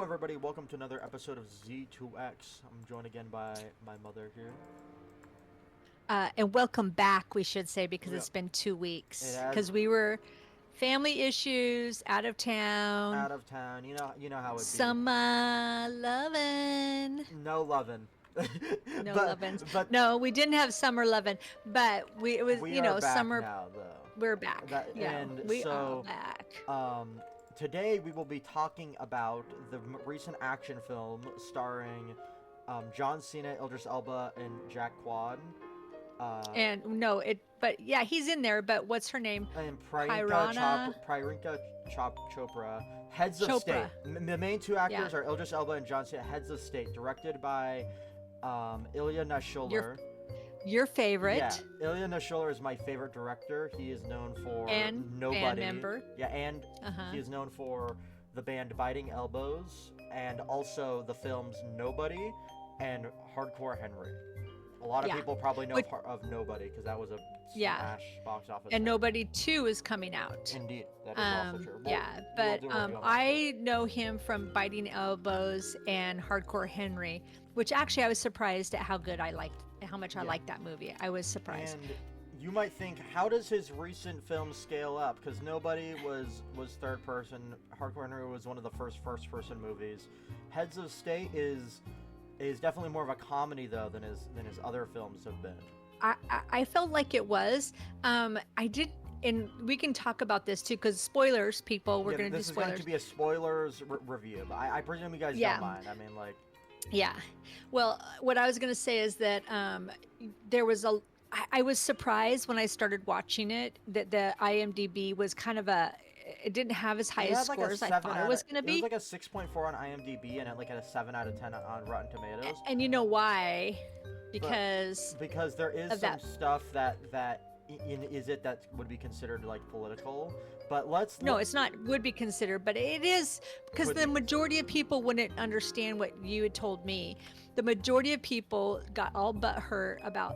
Hello, everybody. Welcome to another episode of Z2X. I'm joined again by my mother here. And welcome back, we should say, because Yeah, it's been two it weeks. has Because we were family issues, out of out town, of town. You know how it be. some lovin'. No loving, No but lovin's. but No, we didn't have summer lovin', but it was, we are back summer. now, though. We're back. That Yeah, and we are so back. um, today we will be talking about the recent action film starring John Cena, Idris Elba, and Jack Quad. And no, but yeah, he's in there, but what's her name? And Pirana Chopra, heads of state. Chopra. The main two Yeah, actors are Idris Elba and John Cena, heads of state, directed by Ilya your Naishuller. your Yeah, favorite Ilya Naishuller is my favorite director. He is known for and band Nobody. member. Yeah, and Uh-huh. he is known for the band Biting Elbows and also the films Nobody and Hardcore Henry. A lot of Yeah. people probably know Which, of Nobody because that was a yeah. smash box office And hit. Nobody 2 is coming out. Indeed, that is also true. Yeah, We'll but do a review on that too. I know him from Biting Elbows and Hardcore Henry, which actually I was surprised at how much I Yeah, liked that movie. I was surprised. and you might think, how does his recent film scale up? Because Nobody was third person. Hardcore Henry was one of the first person movies. Heads of State is definitely more of a comedy though than his other films have been. I felt like it was. I did, and we can talk about this too, because spoilers, people. We're Yeah, gonna do this is going to spoilers. be a spoilers review, but I presume you guys don't Yeah, mind. I mean, like, yeah. Well, what I was gonna say is that there was a. I was surprised when I started watching it that the IMDb was kind of a. It didn't have as high it as had like a scores I seven thought it out of was gonna it was be. like a 6.4 on IMDb and like a 7 out of 10 on Rotten Tomatoes. And you know why? But Because because there is of some that. stuff that would be considered like political, but let's No, it's not would be considered, but it is because would the be majority of people wouldn't understand what you had told me. The majority of people got all but hurt about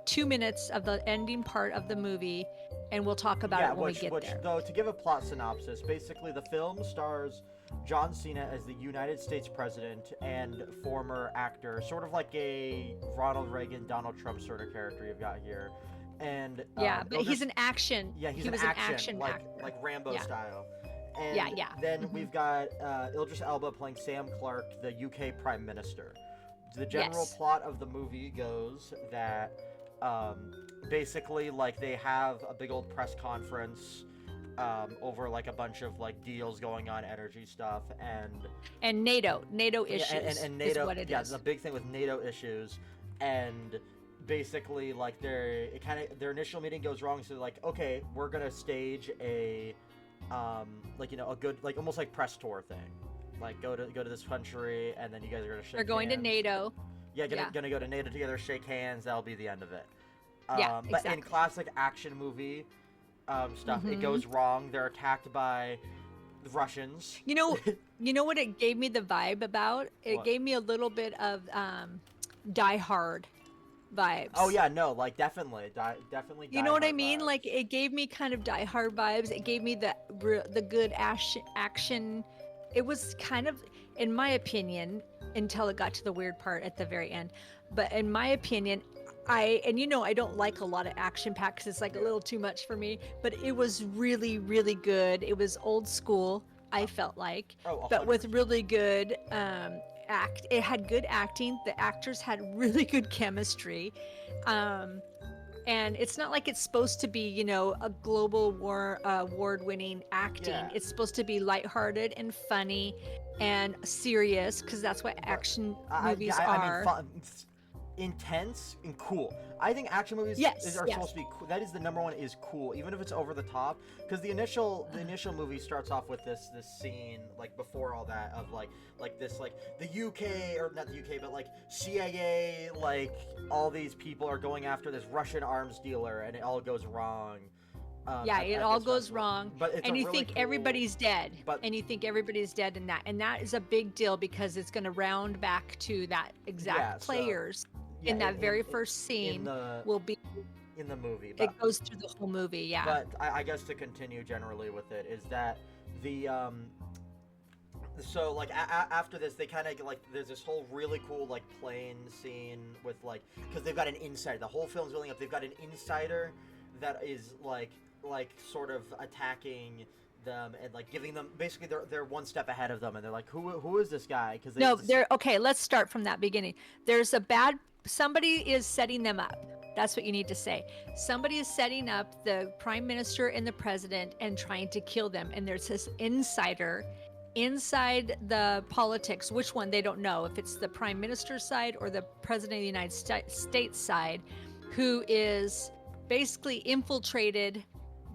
2 minutes of the ending part of the movie, and we'll talk about yeah, it when we which get which there. though, to give a plot synopsis, basically the film stars John Cena as the United States president and former actor, sort of like a Ronald Reagan, Donald Trump sort of character you've got here, and Yeah, but he's Idris. an action. Yeah, he's He an was an action, action actor. like Rambo Yeah, style. yeah, And yeah. then Hmm. we've got Idris Elba playing Sam Clark, the UK Prime Minister. The general Yes. plot of the movie goes that basically, like, they have a big old press conference over like a bunch of like deals going on, energy stuff, and And NATO yeah, issues and is NATO. what it Yeah, the is. big thing with NATO issues, and basically like their initial meeting goes wrong, so they're like, okay, we're gonna stage a like, a good, like, almost like press tour thing, like go to this country, and then you guys are gonna They're shake going to hands. NATO. Yeah, Yeah, gonna go to NATO together, shake hands. That'll be the end of it. yeah, But in exactly. classic action movie stuff, it Hmm. goes wrong. They're attacked by the Russians. You know, you know what it gave me the vibe about? It What? gave me a little bit of Die Hard Oh vibes. yeah, no, like definitely You Die know what I Hard mean? Like vibes. it gave me kind of Die Hard vibes. It gave me the good action. It was kind of, in my opinion, until it got to the weird part at the very end. But in my opinion, I don't like a lot of action packs. It's like a Yeah. little too much for me. But it was really, really good. It was old school. I Uh, felt like, oh, but with 100%. really good act. It had good acting. The actors had really good chemistry. Um, and it's not like it's supposed to be, a global award-winning acting. Yeah, It's supposed to be lighthearted and funny and serious because that's what but action yeah, movies I mean, are. fun, intense and cool. I think action movies Yes, are yes. supposed to be cool. That is the number one, is cool, even if it's over the top. Because the initial movie starts off with this scene, like, before all that, of like this, like, the UK, or not the UK, but like CIA, like, all these people are going after this Russian arms dealer, and it all goes wrong. Yeah, it At all this goes festival, wrong, but it's a and you really think cool. everybody's dead, But and you think everybody's dead and that is a big deal because it's going to round back to that yeah, exact so players yeah, in that very first in scene the will be. in the movie, It goes through the whole movie, yeah. but I guess to continue generally with it is that the so like after this, they kind of like there's this whole really cool like plane scene with like because they've got an insider. The whole film's building up. They've got an insider that is like sort of attacking them and like giving them basically they're one step ahead of them and they're like who is this guy? Because No, they're okay. Let's start from that beginning. There's a bad somebody is setting them up. That's what you need to say. Somebody is setting up the prime minister and the president and trying to kill them. And there's this insider inside the politics. Which one they don't know if it's the prime minister's side or the president of the United States side, who is basically infiltrated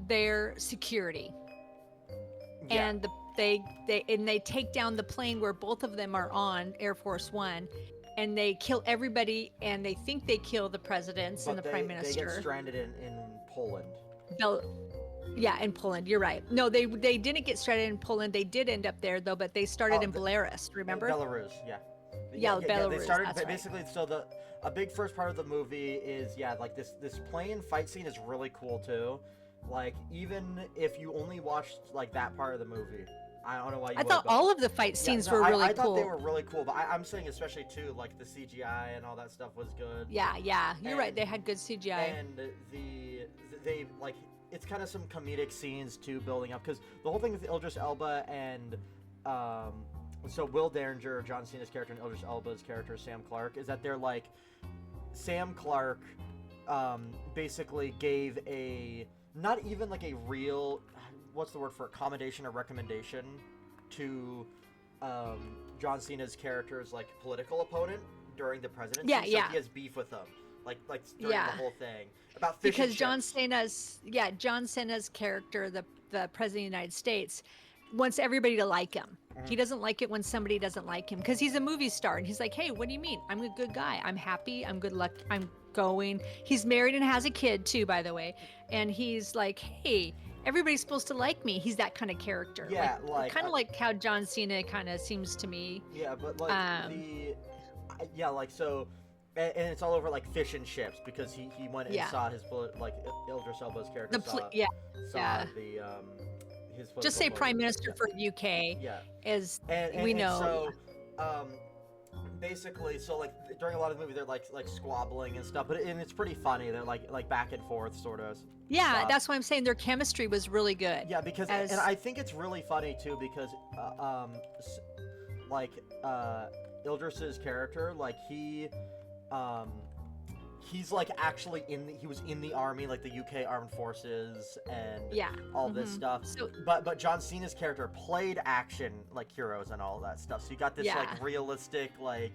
their security. Yeah. And they take down the plane where both of them are on, Air Force One, and they kill everybody, and they think they kill the presidents and the prime minister. They get stranded in Poland. Yeah, in Poland. You're right. No, they didn't get stranded in Poland. They did end up there though, but they started in Belarus. Remember? Belarus. Yeah. Belarus. They started that's basically. Right. So a big first part of the movie is like this plane fight scene is really cool too. Like even if you only watched like that part of the movie, I don't know why you. I thought all of the fight scenes were really cool. I thought they were really cool, but I'm saying especially too like the CGI and all that stuff was good. Yeah, you're right. They had good CGI. And they like it's kind of some comedic scenes too building up because the whole thing with Idris Elba and so Will Derringer, John Cena's character, and Idris Elba's character Sam Clark is that they're like Sam Clark basically gave a not even like a real what's the word for accommodation or recommendation to John Cena's character's like political opponent during the presidency. Yeah, so yeah. He has beef with them, like during the whole thing about fish because and John chips. Cena's character, the president of the United States, wants everybody to like him. Mm-hmm. He doesn't like it when somebody doesn't like him because he's a movie star and he's like, hey, what do you mean? I'm a good guy. I'm happy. I'm good luck. I'm going. He's married and has a kid too, by the way. And he's like, hey, everybody's supposed to like me. He's that kind of character. Yeah, kind of like how John Cena kind of seems to me. Yeah, but like so, and it's all over like fish and chips because he went and saw his like Idris Elba's character saw the his just say prime minister for UK is we know. So basically, so like during a lot of the movie they're like squabbling and stuff, but it's pretty funny. They're like back and forth sort of. Yeah, that's why I'm saying their chemistry was really good. Yeah, because and I think it's really funny too because Idris's character like he's like actually he was in the army, like the UK Armed Forces and all this stuff. So, but John Cena's character played action like heroes and all that stuff. So you got this like realistic like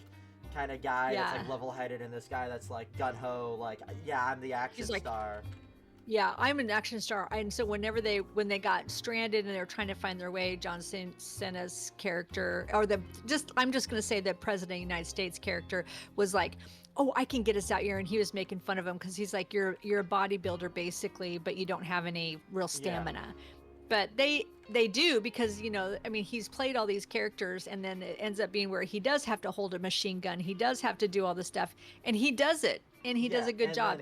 kind of guy that's like level-headed, and this guy that's like gung-ho, like I'm the action star. Yeah, I'm an action star. And so when they got stranded and they were trying to find their way, John Cena's character, or I'm just going to say the president of the United States character was like, oh, I can get us out here. And he was making fun of him because he's like, you're a bodybuilder basically, but you don't have any real stamina. Yeah. But they do because, he's played all these characters and then it ends up being where he does have to hold a machine gun. He does have to do all this stuff and he does it and he does a good job.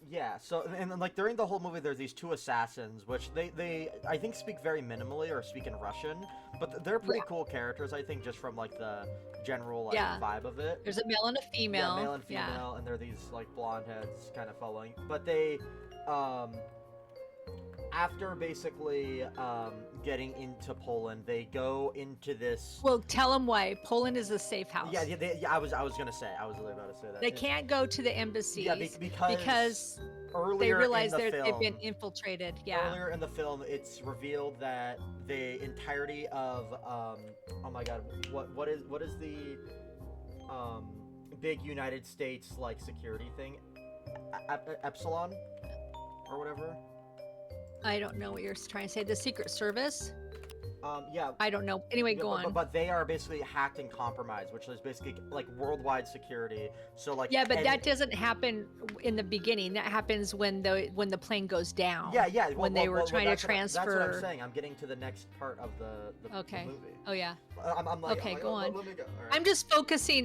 Yeah, so and then like during the whole movie there's these two assassins which they I think speak very minimally or speak in Russian, but they're pretty cool characters I think just from like the general vibe of it. There's a male and a female. Yeah, male and female, and they're these like blonde heads kind of following. But they after basically getting into Poland, they go into this. Well, tell them why. Poland is a safe house. Yeah. I was gonna say. I was really about to say that. They can't go to the embassies. Yeah, because they realize they've been infiltrated. Yeah. Earlier in the film, it's revealed that the entirety of oh my God, what is the big United States like security thing, Epsilon or whatever. I don't know what you're trying to say. The Secret Service? Yeah. I don't know. Anyway, go on. But they are basically hacked and compromised, which is basically like worldwide security. So like. Yeah, but that doesn't happen in the beginning. That happens when the plane goes down. Yeah. When they were trying to transfer. That's what I'm saying. I'm getting to the next part of the movie. Oh yeah. I'm like, okay, go on. Let me go. All right.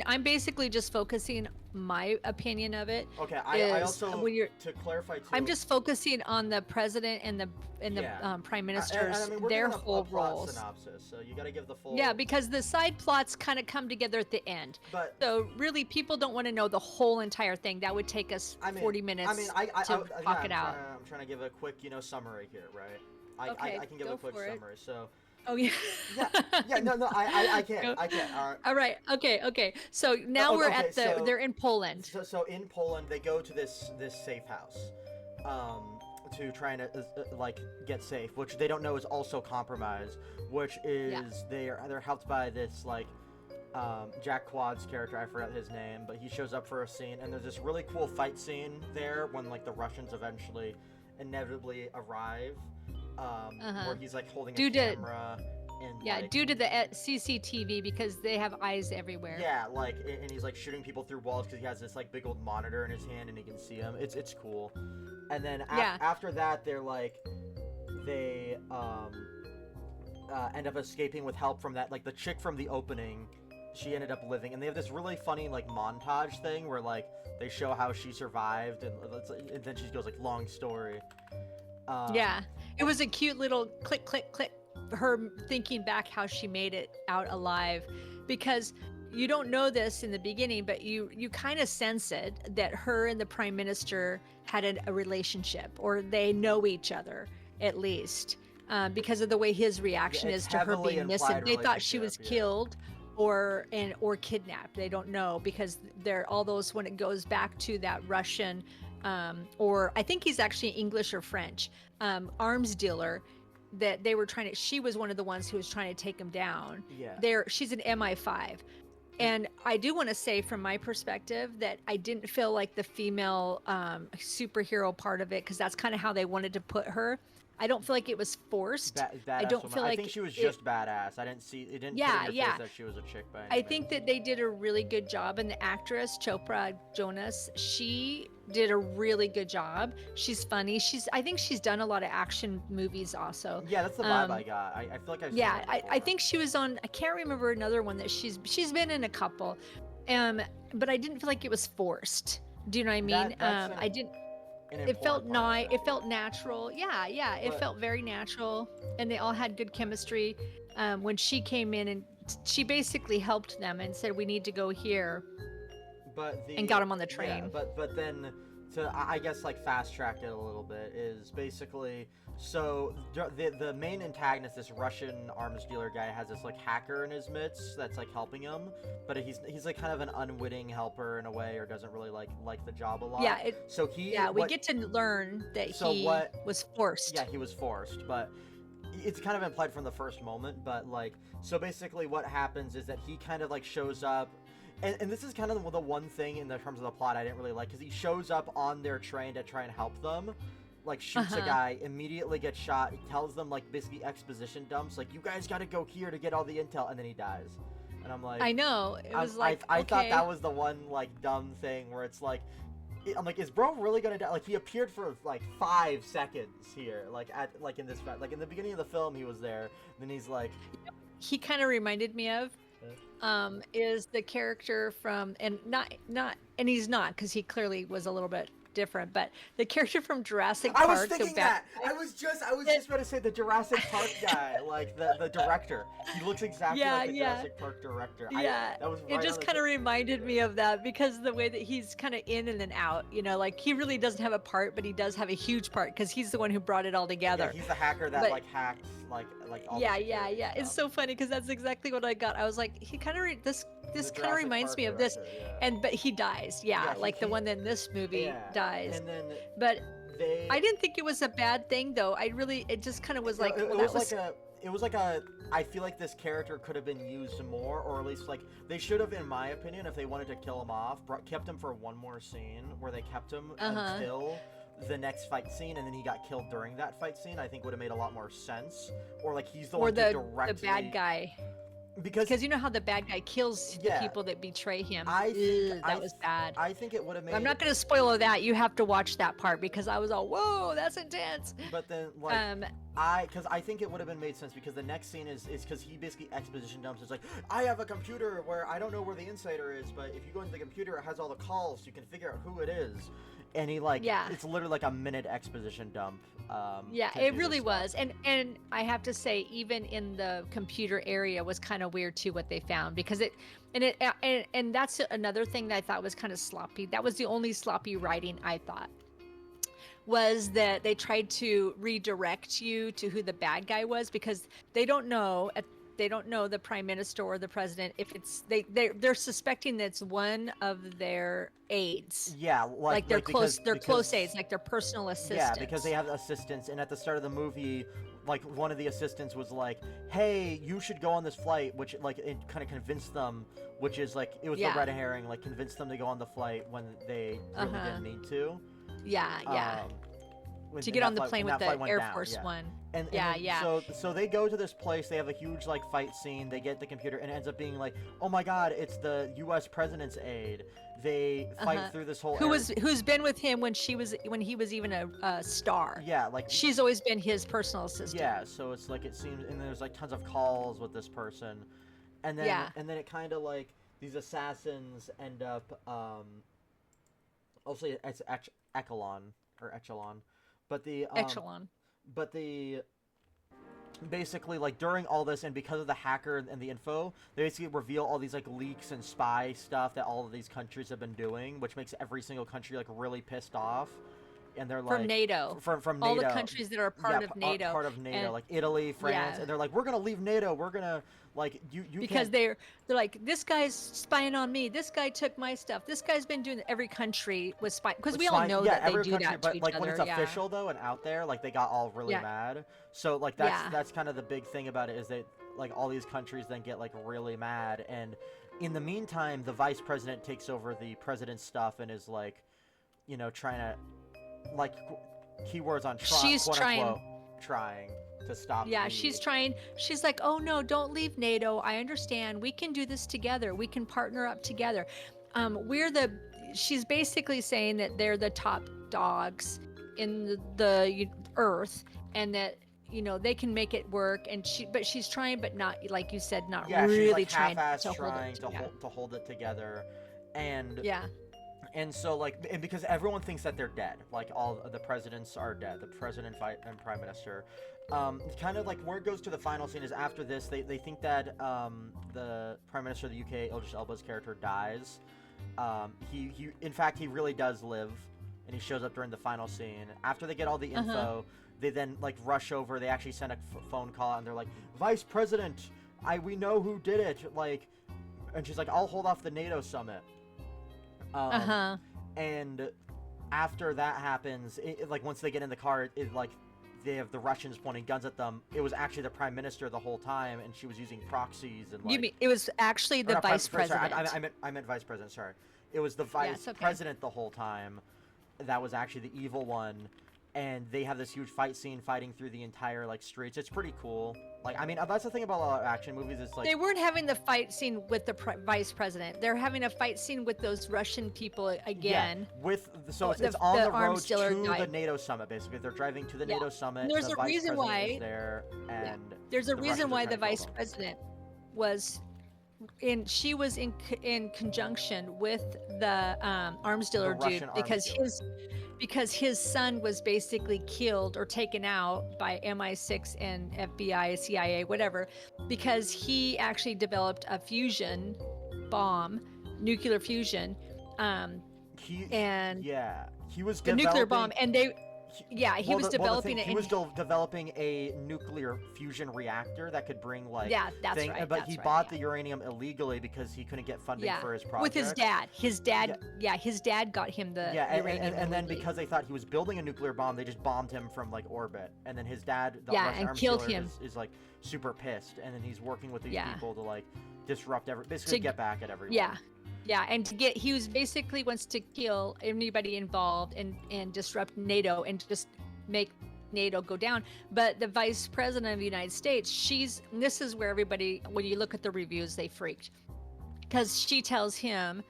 I'm basically just focusing my opinion of it. Okay, I is also, when you're, to clarify too. I'm just focusing on the president and the Yeah. Prime And Ministers, I mean, we're their doing whole a plot roles. synopsis, so you got to give the full. Yeah, because the side plots kind of come together at the end. But So really, people don't want to know the whole entire thing. That would take us 40 minutes to talk it out. I'm trying to give a quick, summary here, right? Okay, I can give go a quick for it. summary. So. Oh yeah. No, I can't. I can't. All right. Okay. So now we're at the. So, they're in Poland. So in Poland, they go to this safe house, to try and like get safe, which they don't know is also compromised. Which is they're helped by this like Jack Quaid's character. I forgot his name, but he shows up for a scene, and there's this really cool fight scene there when like the Russians eventually, inevitably arrive. Where he's like holding a camera and due to the CCTV, because they have eyes everywhere. Yeah, like, and he's like shooting people through walls because he has this like big old monitor in his hand and he can see them. It's cool. And then after that, they're like, they end up escaping with help from that, like the chick from the opening. She ended up living, and they have this really funny like montage thing where like they show how she survived, and then she goes like long story. It was a cute little click, click, click. Her thinking back how she made it out alive, because you don't know this in the beginning, but you kind of sense it, that her and the Prime Minister had a relationship, or they know each other at least, because of the way his reaction is to her being missing. They thought she was killed or kidnapped. They don't know, because they're all those, when it goes back to that Russian or I think he's actually English or French arms dealer that they were trying to. She was one of the ones who was trying to take him down. She's an MI5. And I do want to say, from my perspective, that I didn't feel like the female superhero part of it, because that's kind of how they wanted to put her. I don't feel like it was forced. I don't feel like. I think she was just badass. I didn't see. It didn't put in your face that she was a chick by any I think that they did a really good job, and the actress Chopra Jonas, she did a really good job. She's funny. I think she's done a lot of action movies also. Yeah, that's the vibe I got. I feel like I've seen her before. I think she was on. I can't remember another one that she's been in a couple, but I didn't feel like it was forced. Do you know what I mean? I didn't. It felt It felt natural. Yeah. It felt very natural, and they all had good chemistry. When she came in, and she basically helped them and said, "We need to go here," and got them on the train. Yeah, but then to, I guess, like fast track it a little bit, is basically, so the main antagonist, this Russian arms dealer guy, has this like hacker in his midst that's like helping him, but he's like kind of an unwitting helper in a way, or doesn't really like the job a lot. We get to learn that he was forced. Yeah, he was forced, but it's kind of implied from the first moment. But like, so basically what happens is that he kind of like shows up. And this is kind of the one thing in the terms of the plot I didn't really like, because he shows up on their train to try and help them, like shoots a guy, immediately gets shot. He tells them like basically exposition dumps, like, you guys got to go here to get all the intel, and then he dies. And I'm like, I know, it was like, I thought that was the one like dumb thing where it's like, I'm like, is bro really gonna die? Like, he appeared for like 5 seconds here, like in this in the beginning of the film he was there, then he's like, he kind of reminded me of is the character from, and he's not, because he clearly was a little bit different, but the character from Jurassic Park. I was thinking that. I was just about to say the Jurassic Park guy, like the director. He looks exactly like the Jurassic Park director. That was right. It just kind of reminded me of that, because the way that he's kind of in and then out, like he really doesn't have a part, but he does have a huge part, because he's the one who brought it all together. Yeah, he's the hacker that like hacks like all yeah. It's so funny, because that's exactly what I got. I was like, he kind of this kind of reminds me of this, but he dies. The one in this movie dies. And then, but I didn't think it was a bad thing, though. It just kind of was like, it was like a, I feel like this character could have been used more, or at least like they should have, in my opinion, if they wanted to kill him off, kept him for one more scene where they kept him until the next fight scene, and then he got killed during that fight scene. I think would have made a lot more sense. Or like he's the one who directly, the bad guy. Because you know how the bad guy kills the Yeah. people that betray him. I think Ugh, that was bad. I think it would have made. I'm not going to spoil that. You have to watch that part because I was all, whoa, that's intense. But then, like, Um, because I think it would have been made sense because the next scene is because he basically exposition dumps. It's like, I have a computer where I don't know where the insider is, but if you go into the computer, it has all the calls, so you can figure out who it is. And he like, Yeah. it's literally like a minute exposition dump. Yeah, to it do really this was. stuff. And I have to say, even in the computer area was kind of weird too what they found because and that's another thing that I thought was kind of sloppy. That was the only sloppy writing I thought. Was that they tried to redirect you to who the bad guy was because they don't know the prime minister or the president if it's they're suspecting that it's one of their aides. Yeah, Like they're close aides, like their personal assistants. Yeah, because they have assistants, and at the start of the movie, like one of the assistants was like, "Hey, you should go on this flight," which like it kind of convinced them, which is like it was the red herring, like convinced them to go on the flight when they really didn't need to. Yeah. When- To and get that on the flight- plane and with that flight the went Air down, Force yeah. One. And Yeah, then, yeah. So they go to this place. They have a huge like fight scene. They get the computer, and it ends up being like, oh my god, it's the U.S. president's aide. They fight through this whole. Who's been with him when he was even a star. Yeah, like She's always been his personal assistant. yeah. So it's like it seems, and there's like tons of calls with this person, and then it kind of like these assassins end up. Also, it's Echelon, but the Echelon. but the basically like during all this and because of the hacker and the info, they basically reveal all these like leaks and spy stuff that all of these countries have been doing, which makes every single country like really pissed off. And they're like From NATO. From all NATO. the countries that are part of NATO. Part of NATO, and, like Italy, France, and they're like, we're gonna leave NATO. We're gonna like you because can't... they're like, this guy's spying on me. This guy took my stuff. This guy's been doing. Every country was spying because we all know that they do country, that to but each like other. when it's official though and out there, like they got all really mad. So like that's kind of the big thing about it is that like all these countries then get like really mad, and in the meantime, the vice president takes over the president's stuff and is like, you know, trying to like keywords on she's trying to stop. Yeah, she's trying. She's like, oh no, don't leave NATO. I understand. We can do this together. We can partner up together. She's basically saying that they're the top dogs in the earth, and that they can make it work. And she's trying, but not like you said, not really she's like trying to hold it together, and yeah. And so, like, and because everyone thinks that they're dead, like all of the presidents are dead, the president and prime minister. Kind of like where it goes to the final scene is after this, they think that the prime minister of the UK, Idris Elba's character, dies. He in fact he really does live, and he shows up during the final scene. After they get all the info, they then like rush over. They actually send a phone call, and they're like, "Vice President, we know who did it." Like, and she's like, "I'll hold off the NATO summit." And after that happens, like once they get in the car, like they have the Russians pointing guns at them. It was actually the prime minister the whole time, and she was using proxies and like. You mean it was actually the vice president? Sorry, I meant vice president. Sorry, it was the vice president the whole time. That was actually the evil one, and they have this huge fight scene fighting through the entire like streets. It's pretty cool. Like, I mean, that's the thing about a lot of action movies. It's like they weren't having the fight scene with the vice president. They're having a fight scene with those Russian people again. Yeah, it's on the road to the NATO summit. Basically, they're driving to the NATO summit. And there's the a vice reason why. why. There, and there's a reason Russians why the vice president was. She was in conjunction with the arms dealer dude because his son was basically killed or taken out by MI6 and FBI, CIA, whatever, because he actually developed a fusion bomb, nuclear fusion, he was the nuclear bomb, and he was developing it. He was still developing a nuclear fusion reactor that could bring like that's right. But he bought the uranium illegally because he couldn't get funding for his project. With his dad. His dad got him the uranium. And then because they thought he was building a nuclear bomb, they just bombed him from like orbit. And then his dad, the Russian arms killed dealer, him. is like super pissed. And then he's working with these people to like disrupt basically get back at everyone. Yeah, and he was basically wants to kill anybody involved and disrupt NATO and just make NATO go down. But the vice president of the United States, this is where everybody, when you look at the reviews, they freaked. Because she tells him,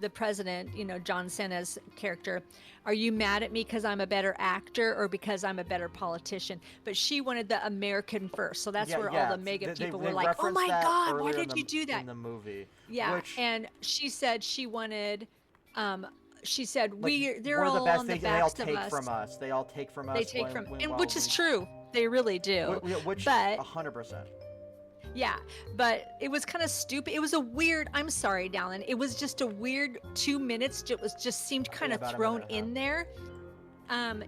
the president, John Cena's character, are you mad at me because I'm a better actor or because I'm a better politician? But she wanted the American first. So that's where all the MAGA people were like, oh my God, why did you do that? In the movie. Yeah. And she said she wanted, she said, like, they're all the best. on the They all backs of take us. from us. They all take from us. They take from, and which is true. They really do. Which, but 100%. Yeah, but it was kind of stupid. It was a weird, I'm sorry, Dallin. It was just a weird 2 minutes. It was just seemed kind of thrown in there.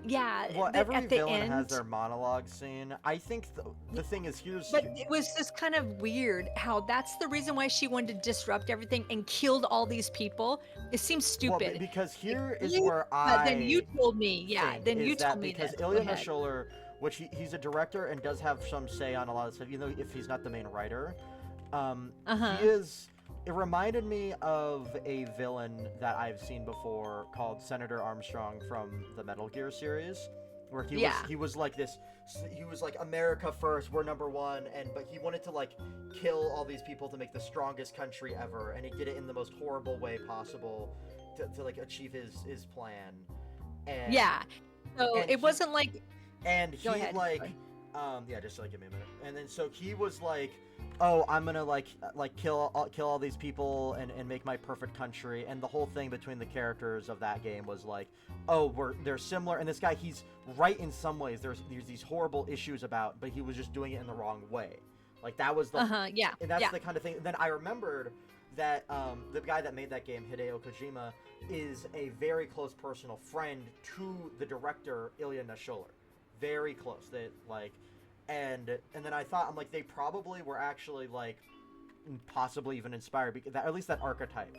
Yeah. Well, every at the villain end, has their monologue scene. I think the thing is, But it was just kind of weird how that's the reason why she wanted to disrupt everything and killed all these people. It seems stupid. Well, because here is where But then you told me, then you told me because Ilya Naishuller, which he's a director and does have some say on a lot of stuff, even though if he's not the main writer. He is. It reminded me of a villain that I've seen before called Senator Armstrong from the Metal Gear series, where he was like this. He was like, America first, we're number one, but he wanted to like kill all these people to make the strongest country ever, and he did it in the most horrible way possible to like achieve his plan. And so it wasn't like. And he just like give me a minute. And then so he was like, oh, I'm gonna like kill all these people and make my perfect country. And the whole thing between the characters of that game was like, oh, they're similar. And this guy, he's right in some ways. There's these horrible issues about, but he was just doing it in the wrong way. Like that was the and that's the kind of thing. And then I remembered that the guy that made that game, Hideo Kojima, is a very close personal friend to the director Ilya Naishuller. Very close. They like, and then I thought, I'm like, they probably were actually like, possibly even inspired because at least that archetype,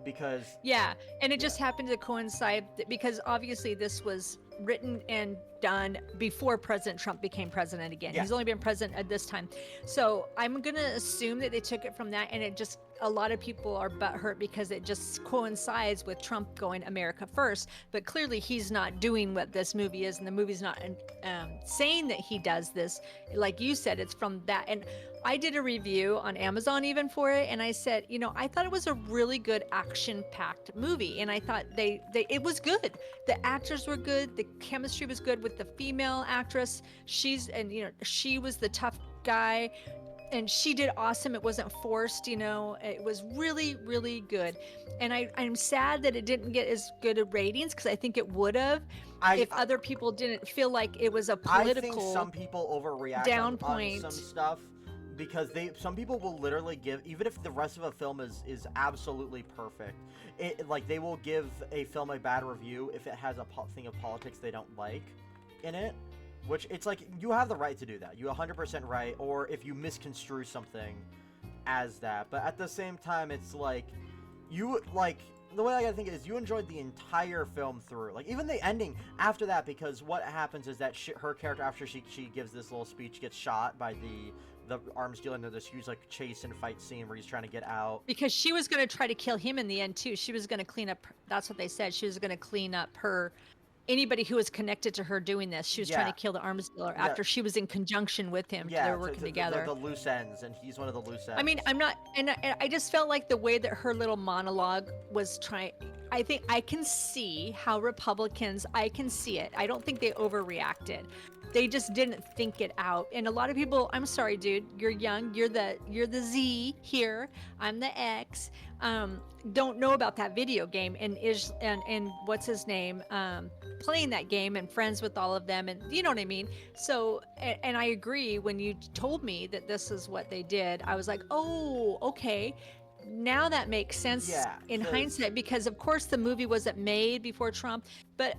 because and it just happened to coincide because obviously this was written and done before President Trump became president again. He's only been president at this time, so I'm gonna assume that they took it from that, and it just, a lot of people are butthurt because it just coincides with Trump going America first, but clearly he's not doing what this movie is, and the movie's not saying that he does this. Like you said, it's from that. And I did a review on Amazon even for it, and I said, I thought it was a really good action-packed movie, and I thought it was good. The actors were good, the chemistry was good with the female actress. She was the tough guy, and she did awesome. It wasn't forced, it was really, really good. And I'm sad that it didn't get as good of ratings, because I think it would have if other people didn't feel like it was a political. I think some people overreact on some stuff, because some people will literally give, even if the rest of a film is absolutely perfect, they will give a film a bad review if it has a thing of politics they don't like in it. Which, it's like, you have the right to do that. You 100% right. Or if you misconstrue something as that. But at the same time, it's like, the way I gotta think is, you enjoyed the entire film through. Like, even the ending after that, because what happens is that her character, after she gives this little speech, gets shot by the arms dealer into this huge, like, chase and fight scene where he's trying to get out. Because she was going to try to kill him in the end, too. She was going to clean up, that's what they said. She was going to clean up anybody who was connected to her doing this. She was trying to kill the arms dealer after she was in conjunction with him. They were working together. The loose ends, and he's one of the loose ends. I mean, I'm not, and I just felt like the way that her little monologue was trying, I think I can see how Republicans, I can see it. I don't think they overreacted. They just didn't think it out. And a lot of people, I'm sorry, dude, you're young, you're the Z here, I'm the X, don't know about that video game, and what's his name, playing that game and friends with all of them, and you know what I mean? So, and I agree, when you told me that this is what they did, I was like, oh, okay. Now that makes sense in hindsight, because of course the movie wasn't made before Trump, but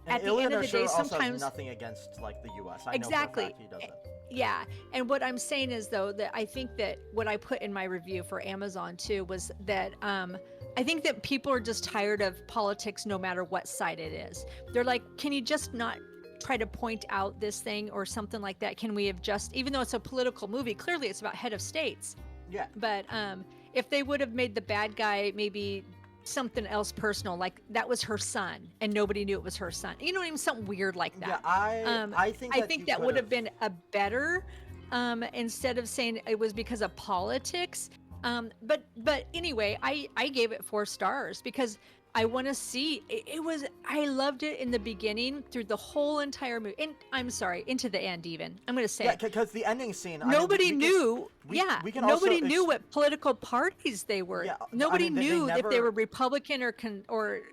at the end of the day, sometimes also has nothing against like the U.S. I know for a fact he doesn't. Yeah, and what I'm saying is, though, that I think that what I put in my review for Amazon too was that I think that people are just tired of politics, no matter what side it is. They're like, can you just not try to point out this thing or something like that? Can we have just, even though it's a political movie, clearly it's about head of states. Yeah. But if they would have made the bad guy maybe something else personal, like that was her son and nobody knew it was her son. You know what I mean? Something weird like that. Yeah, I think that would have been a better, instead of saying it was because of politics. But anyway, I gave it 4 stars because I want to see it was, I loved it in the beginning through the whole entire movie, and I'm sorry, into the end even. I'm going to say Yeah, because the ending scene, nobody knew. Nobody knew what political parties they were. Yeah, Nobody knew if they never- were Republican or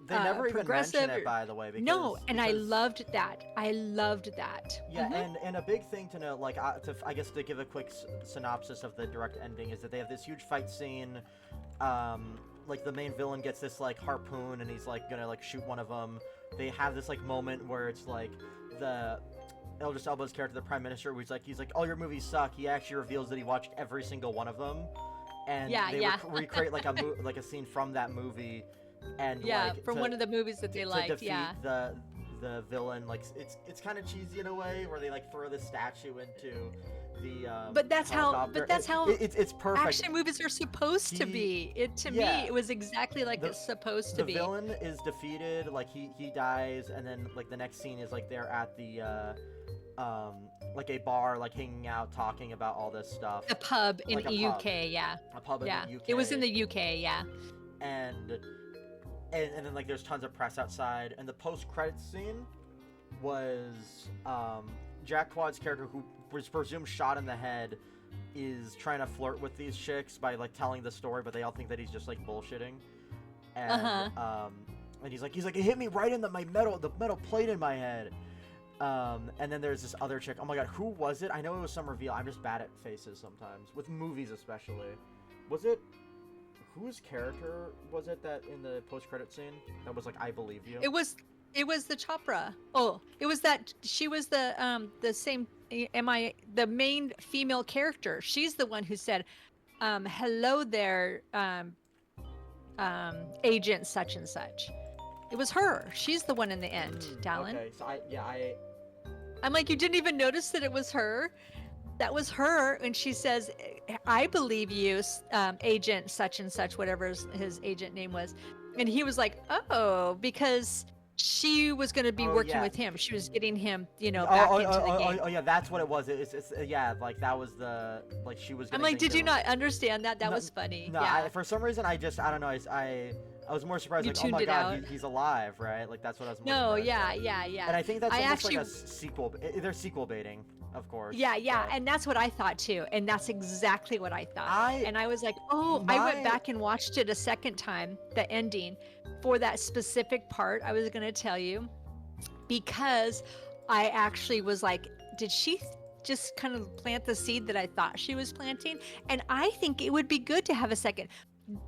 they never even progressive. mention it, by the way. Because, No, and I because- loved that. I loved that. Yeah, Mhm. and a big thing to know, like, I guess to give a quick synopsis of the direct ending is that they have this huge fight scene. Like the main villain gets this like harpoon and he's like gonna like shoot one of them. They have this like moment where it's like the Idris Elba's character, the Prime Minister, who's like he's like, all your movies suck. He actually reveals that he watched every single one of them, and they recreate like like a scene from that movie, and like from one of the movies that they liked. Defeat the villain. Like it's kind of cheesy in a way where they like throw the statue into the but that's helicopter. how it's perfect. action movies are supposed to be. Me it was exactly like it's supposed to be. The villain is defeated, like he dies, and then like the next scene is like they're at the like a bar, like hanging out, talking about all this stuff. A pub in like the UK, yeah. A pub in the UK. It was in the UK, yeah. And then like there's tons of press outside, and the post-credits scene was Jack Quaid's character, who was presumed shot in the head, is trying to flirt with these chicks by like telling the story, but they all think that he's just like bullshitting. And and he's like it hit me right in the metal plate in my head. And then there's this other chick. Oh my god, who was it? I know it was some reveal. I'm just bad at faces sometimes, with movies especially. Was it? Whose character was it that in the post-credit scene that was like, I believe you? It was the Chopra. Oh, it was that she was the same. The main female character? She's the one who said, "Hello there, agent such and such." It was her. She's the one in the end, Dallin. Okay, so I'm like, you didn't even notice that it was her? That was her, and she says, "I believe you, agent such and such," whatever his agent name was. And he was like, "Oh," because she was going to be working with him. She was getting him, back into the game. Oh, yeah, that's what it was. It's yeah, like that was the like she was. I'm like, did you not understand that? That was funny. No, yeah. For some reason, I don't know. I was more surprised. You like, oh my god, out. he's alive, right? Like that's what I was. No, yeah. And I think that's almost like a sequel. They're sequel baiting, of course. Yeah, and that's what I thought too, and that's exactly what I thought. I was like, I went back and watched it a second time, the ending, for that specific part I was going to tell you, because I actually was like, did she just kind of plant the seed that I thought she was planting? And I think it would be good to have a second.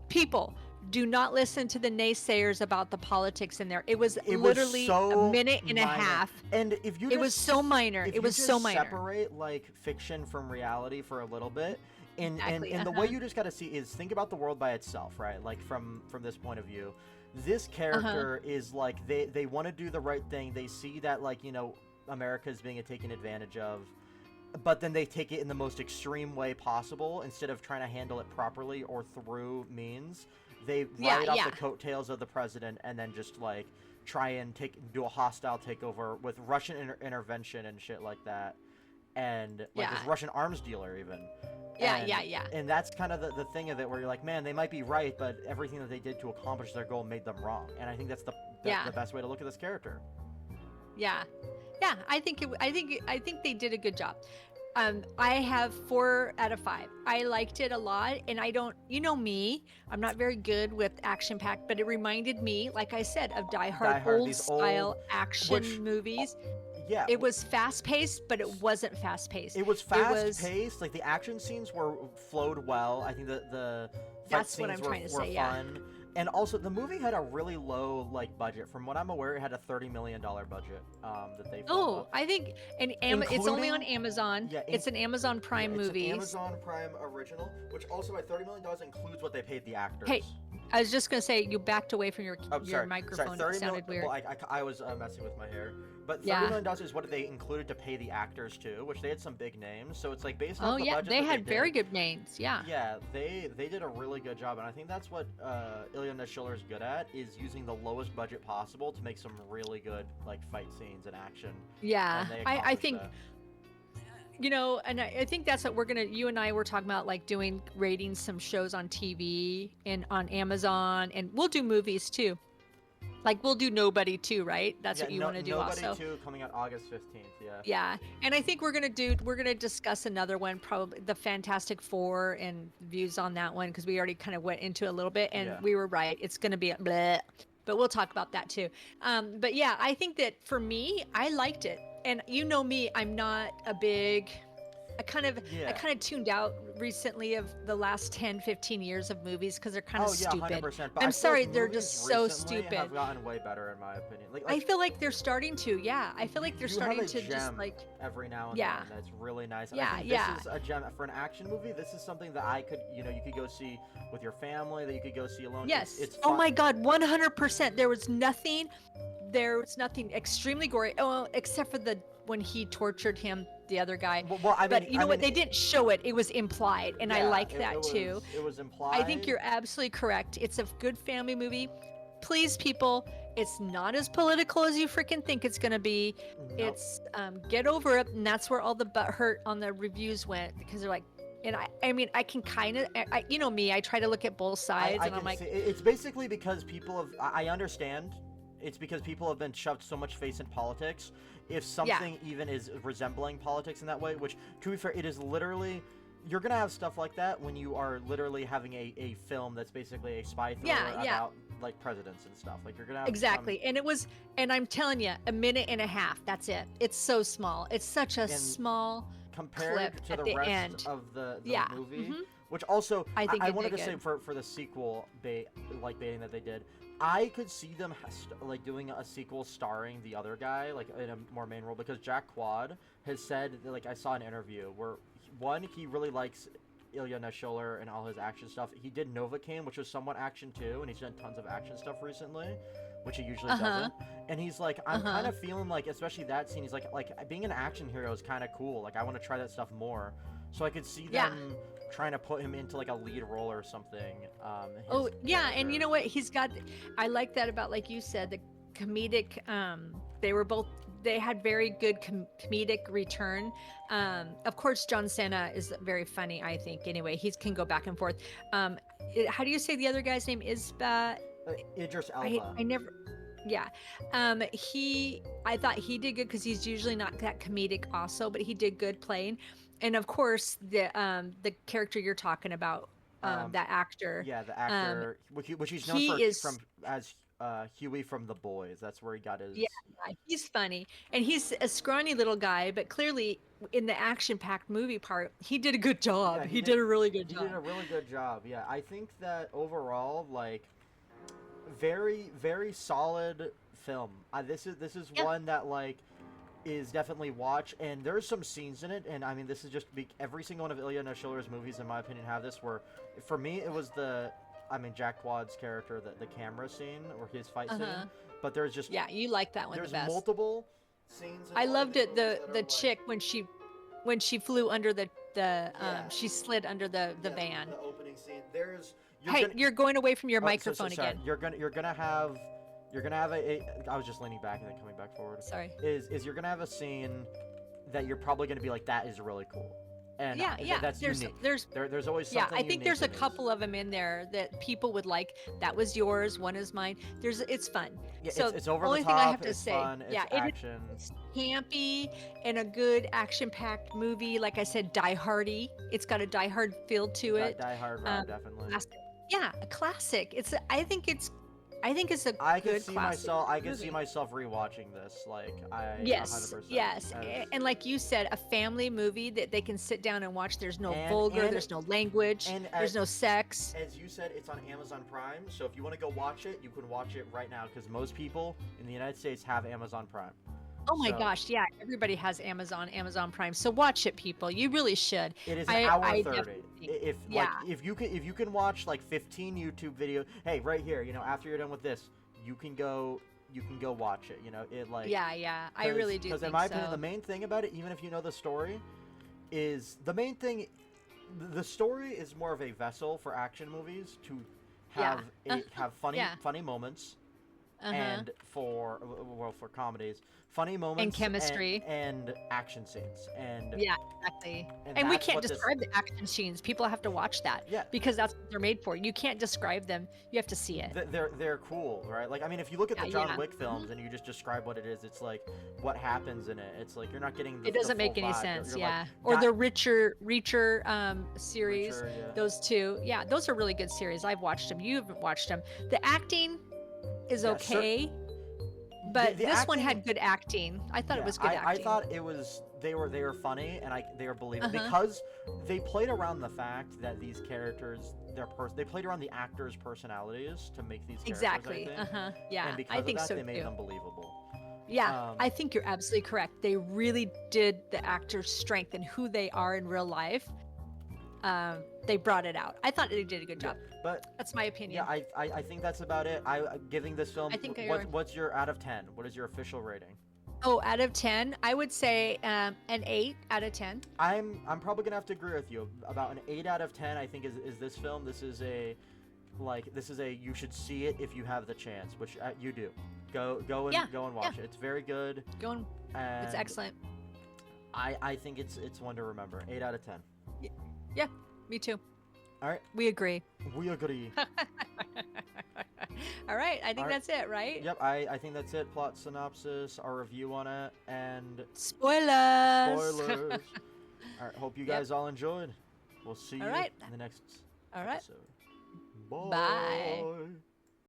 People, do not listen to the naysayers about the politics in there. It was literally so a minute and minor. a half. And if you it was so minor. It was so minor. Separate like fiction from reality for a little bit, and the way uh-huh. you just got to see is think about the world by itself, right? Like from this point of view, this character is like they want to do the right thing. They see that like America is being taken advantage of, but then they take it in the most extreme way possible instead of trying to handle it properly or through means. They ride off the coattails of the president and then just like try and do a hostile takeover with Russian intervention and shit like that, and like this Russian arms dealer even. Yeah. And that's kind of the thing of it, where you're like, man, they might be right, but everything that they did to accomplish their goal made them wrong. And I think that's the best way to look at this character. Yeah. I think they did a good job. I have 4 out of 5. I liked it a lot, and I don't, me, I'm not very good with action-packed, but it reminded me, like I said, of Die Hard old-style action movies. Yeah. It was fast-paced, but it wasn't fast-paced. It was fast-paced. Like, the action scenes flowed well. I think the fight scenes were fun. Yeah. And also, the movie had a really low budget. From what I'm aware, it had a $30 million budget that they. I think, it's only on Amazon. Yeah, it's an Amazon Prime movie. It's an Amazon Prime original, which also at $30 million includes what they paid the actors. Hey, I was just gonna say you backed away from your Oh, your sorry. microphone. Sorry, It sounded weird. Well, I was messing with my hair. But $30 Yeah. million is what they included to pay the actors too, which they had some big names. So it's like based Oh off the yeah, budget they that had they very did. good names. Yeah. Yeah, they did a really good job, and I think that's what Ilya Naishuller is good at, is using the lowest budget possible to make some really good like fight scenes and action. Yeah. And they I accomplished think that. and I think that's what you and I were talking about, like doing rating some shows on TV and on Amazon, and we'll do movies too. Like we'll do Nobody too, right? That's Yeah, what you want to do Nobody also. 2 coming out August 15th. Yeah. Yeah, and I think we're gonna discuss another one, probably the Fantastic Four and views on that one, because we already kind of went into it a little bit, and Yeah. we were right. It's gonna be a bleh, but we'll talk about that too. But yeah, I think that for me, I liked it, and you know me, I'm not a big. I kind of tuned out recently of the last 10, 15 years of movies because they're kind of Oh yeah, stupid. 100%. But I'm I feel sorry, like they're movies just so recently stupid. have gotten way better in my opinion. I feel like they're starting to. Yeah, I feel like they're you starting have a to gem just like. every now and Yeah. then that's really nice. And Yeah, I think yeah. this is a gem for an action movie. This is something that I could, you could go see with your family, that you could go see alone. Yes. It's Oh fun. my God, 100%. There was nothing. There was nothing extremely gory. Oh, except for the when he tortured him, the other guy. Well, But you know what? They didn't show it. It was implied, and I yeah, like that too. It was implied. I think you're absolutely correct. It's a good family movie. Please, people, it's not as political as you freaking think it's gonna be. Nope. It's get over it, and that's where all the butt hurt on the reviews went, because they're like, and I mean, I can kind of, you know me, I try to look at both sides, and I'm like, it's basically because people have. I understand. It's because people have been shoved so much face in politics. If something even is resembling politics in that way, which, to be fair, it is literally, you're gonna have stuff like that when you are literally having a film that's basically a spy thriller about like presidents and stuff. Like you're gonna have exactly. And it was, and I'm telling you, a minute and a half. That's it. It's so small. It's such a small compared clip to at the the rest end. of the movie. Mhm. Which also, I think I it wanted did to say good. for the sequel baiting that they did, I could see them like doing a sequel starring the other guy, like in a more main role, because Jack Quaid has said, like I saw an interview where he really likes Ilya Naishuller and all his action stuff. He did Novocaine, which was somewhat action too, and he's done tons of action stuff recently, which he usually doesn't. And he's like, I'm kind of feeling like, especially that scene, he's like being an action hero is kind of cool. Like I want to try that stuff more. So I could see them trying to put him into like a lead role or something. Oh yeah, character. and you know what? He's got. I like that about, like you said, the comedic. They had very good comedic return. Of course, John Cena is very funny. I think anyway. He can go back and forth. How do you say the other guy's name? Idris Elba. I never. Yeah. I thought he did good because he's usually not that comedic also, but he did good playing. And of course, the character you're talking about, that actor. Yeah, the actor, which he's known as Huey from The Boys. That's where he got his. Yeah, he's funny, and he's a scrawny little guy, but clearly in the action-packed movie part, he did a good job. Yeah, he did a really good job. He did a really good job. Yeah, I think that overall, like, very, very solid film. This is one that like is definitely watch, and there's some scenes in it, and I mean, this is just every single one of Ilya Naishuller's movies, in my opinion, have this. Where, for me, it was Jack Quaid's character, the camera scene or his fight scene. But there's just you like that one the best. There's multiple scenes. I loved it. The chick when she flew under she slid under the van. The opening scene. You're going away from your microphone again. You're gonna have I was just leaning back and then coming back forward. Sorry. Is you're gonna have a scene that you're probably gonna be like, that is really cool. And that's unique. There's always something. I think there's a unique in couple of them in there that people would like. That was yours. One is mine. It's fun. Yeah, so it's over only the thing top. I have to it's say, fun, it's action. It's campy and a good action-packed movie. Like I said, Die Hardy. It's got a Die Hard feel to it. Die Hard, definitely. Classic. Yeah, a classic. I think it's a good classic. I could see myself rewatching this. Like Yes, 100%. yes, and like you said, a family movie that they can sit down and watch. There's no vulgar, there's no language, there's no sex. As you said, it's on Amazon Prime, so if you want to go watch it, you can watch it right now, because most people in the United States have Amazon Prime. Oh my So gosh, yeah, everybody has Amazon Prime. So watch it, people. You really should. it is an hour I 30. definitely think. If like Yeah. if you can watch like 15 YouTube videos, hey, right here, after you're done with this, you can go watch it. It like Yeah, yeah. I really do because in think my opinion, so. the main thing about it, even if you know the story, is the main thing. The story is more of a vessel for action movies to Yeah. have funny Yeah. funny moments, Uh-huh. and for comedies, funny moments chemistry. and action scenes, and Yeah, exactly. and And we that's can't what this. describe the action scenes. People have to watch that Yeah, because that's what they're made for. You can't describe them. You have to see it. they're cool, right? Like, I mean, if you look at the Yeah, John yeah. Wick films and you just describe what it is, it's like what happens in it. It's like you're not getting It the doesn't make full any vibe. sense, You're yeah. like, Or got- the Reacher series, Reacher, yeah. those two. Yeah, those are really good series. I've watched them. You haven't watched them. The acting is Yeah, sure. okay, but the this one acting- had good acting. I thought it Yeah, was good I acting. thought it was they were funny, and they were believable Uh-huh. because they played around the fact that these characters, they played around the actors' personalities to make these characters. Exactly. I think. Uh-huh. Yeah, And because I think of that, so they made too. them believable. Yeah, Um, I think you're absolutely correct. They really did the actor's strength and who they are in real life. They brought it out. I thought they did a good job. But That's my opinion. yeah, I think that's about it. Giving this film. I think I agree. What's your out of 10? What is your official rating? Oh, out of 10, I would say an 8 out of 10. I'm probably gonna have to agree with you. About an 8 out of 10, I think is this film. This is a you should see it if you have the chance, which you do. Go and Yeah, watch it. It's very good. Going, And it's excellent. I think it's one to remember. 8 out of 10. Yeah, me too. All right, We agree. we agree. All right, I think All right. that's it, right? Yep, I think that's it. Plot synopsis, our review on it, and Spoilers. spoilers. All right, hope you Yep. guys all enjoyed. We'll see you All right. in the next All right. episode. Bye.